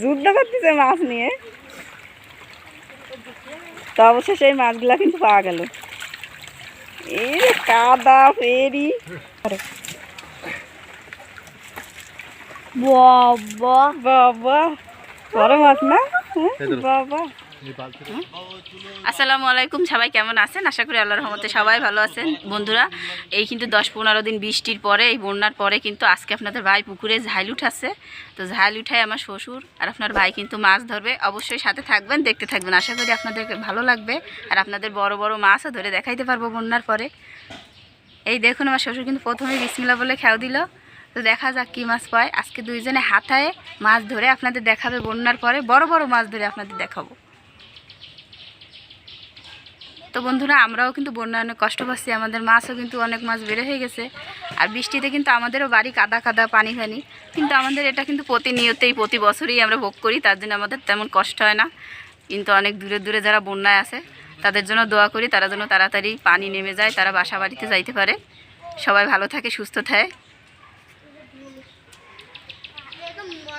যুদ্ধ করতেছে মাছ নিয়ে। তো অবশেষে এই মাছগুলা কিন্তু পাওয়া গেল। এই যে কাদা ফেরি, বাবা বাবা বড় মাছ না বাবা। আসসালামু আলাইকুম, সবাই কেমন আছেন? আশা করি আল্লাহর রহমতে সবাই ভালো আছেন। বন্ধুরা, এই কিন্তু 10-15 দিন বৃষ্টির পরে, এই বন্যার পরে কিন্তু আজকে আপনাদের ভাই পুকুরে ঝাইল উঠাচ্ছে। তো ঝাইল উঠায় আমার শ্বশুর আর আপনার ভাই কিন্তু মাছ ধরবে। অবশ্যই সাথে থাকবেন, দেখতে থাকবেন, আশা করি আপনাদের ভালো লাগবে। আর আপনাদের বড় বড় মাছও ধরে দেখাইতে পারবো বন্যার পরে। এই দেখুন, আমার শ্বশুর কিন্তু প্রথমেই বিসমিল্লাহ বলে খেয়াও দিল। তো দেখা যাক কী মাছ পায়। আজকে দুইজনে হাতায় মাছ ধরে আপনাদের দেখাবে, বন্যার পরে বড় বড় মাছ ধরে আপনাদের দেখাবো। তো বন্ধুরা, আমরাও কিন্তু বন্যায় অনেক কষ্ট পাচ্ছি, আমাদের মাছও কিন্তু অনেক মাছ বেড়ে হয়ে গেছে। আর বৃষ্টিতে কিন্তু আমাদেরও বাড়ি কাদা কাদা, পানি ফানি, কিন্তু আমাদের এটা কিন্তু প্রতিনিয়তই প্রতি বছরই আমরা ভোগ করি, তার জন্য আমাদের তেমন কষ্ট হয় না। কিন্তু অনেক দূরে দূরে যারা বন্যায় আছে তাদের জন্য দোয়া করি, তারা যেন তাড়াতাড়ি পানি নেমে যায়, তারা বাসা বাড়িতে যাইতে পারে। সবাই ভালো থাকে, সুস্থ থাকে।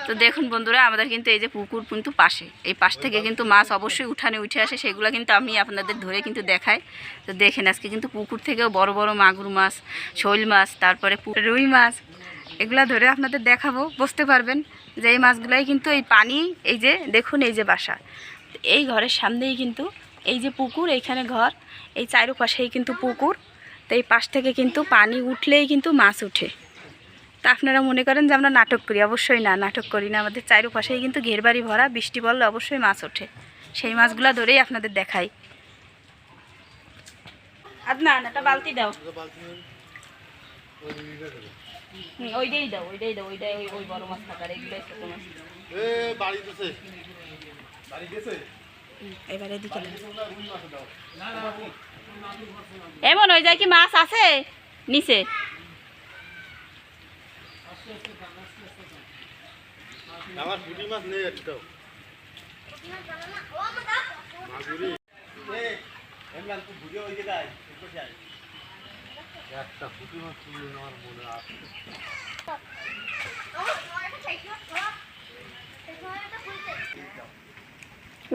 তো দেখুন বন্ধুরা, আমাদের কিন্তু এই যে পুকুর কিন্তু পাশে, এই পাশ থেকে কিন্তু মাছ অবশ্যই উঠানে উঠে আসে, সেগুলো কিন্তু আমি আপনাদের ধরে কিন্তু দেখাই। তো দেখেন, আজকে কিন্তু পুকুর থেকেও বড় বড় মাগুর মাছ, শৈল মাছ, তারপরে রুই মাছ, এগুলা ধরে আপনাদের দেখাবো। বুঝতে পারবেন যে এই মাছগুলাই কিন্তু এই পানি, এই যে দেখুন এই যে বাসা, এই ঘরের সামনেই কিন্তু এই যে পুকুর, এইখানে ঘর, এই চারপাশেই কিন্তু পুকুর। তো এই পাশ থেকে কিন্তু পানি উঠলেই কিন্তু মাছ উঠে। তা আপনারা মনে করেন যে আমরা নাটক করি? অবশ্যই না, নাটক করি না। আমাদের চারপাশেই কিন্তু ঘেরবাড়ি ভরা, বৃষ্টি পড়লে অবশ্যই মাছ ওঠে। সেই মাছগুলো ধরেই আপনাদের দেখাই। আর না, একটা বালতি দাও, ওইটাই দাও, ওইটাই দাও, ওইটাই ওই বড় মাছ থাকার, এইগুলোই ছোট মাছ। এবারে দিকে এমন ওই যায় কি মাছ আছে নিচে? আমার পুঁটি মাছ নেই একটাও। একটা পুঁটি মাছ আমার মনে আছে।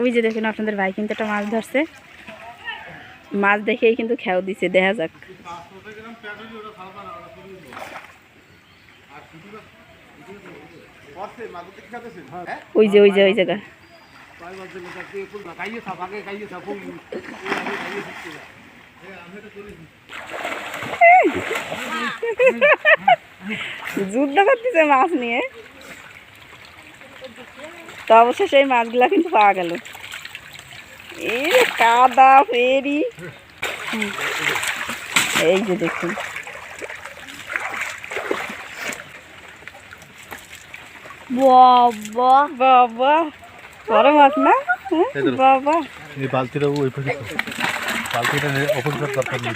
ওই যে দেখুন, আপনাদের ভাই কিন্তু একটা মাছ ধরছে। মাছ দেখেই কিন্তু খেয়াও দিচ্ছে, দেখা যাক। ওই যে ওই যে ওই জায়গা যুদ্ধ করতেছে মাছ নিয়ে। তো অবশ্যই সেই মাছগুলা কিন্তু পাওয়া গেল। এই কাদা ফেরি, এই যে দেখুন, বাবা বাবা বড় মাছ না বাবা। এই বালতিটা ওই পাশে, বালতিটা অপরিষ্কার দরকার নেই।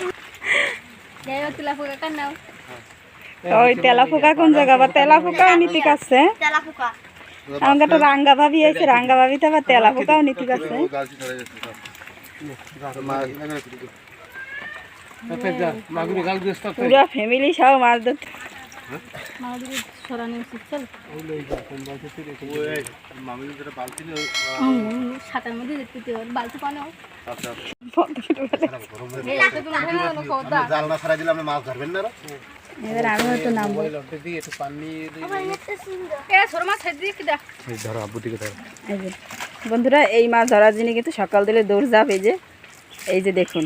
ওই তেলা ফুকা কোন জায়গা? বা তেলা ফুকাও নীতি কাছে, আমাকে একটা রাঙ্গা ভাবি আছে, রাঙ্গা ভাবিতে আবার তেলা ফুকাও নীতি কাছে। পুরা ফ্যামিলি সহ মাছ ধরতে। এবার আমি হয়তো নামবো। বন্ধুরা, এই মাছ ধরার জন্য কিন্তু সকাল দিলে দৌড় যাবে। এই যে দেখুন,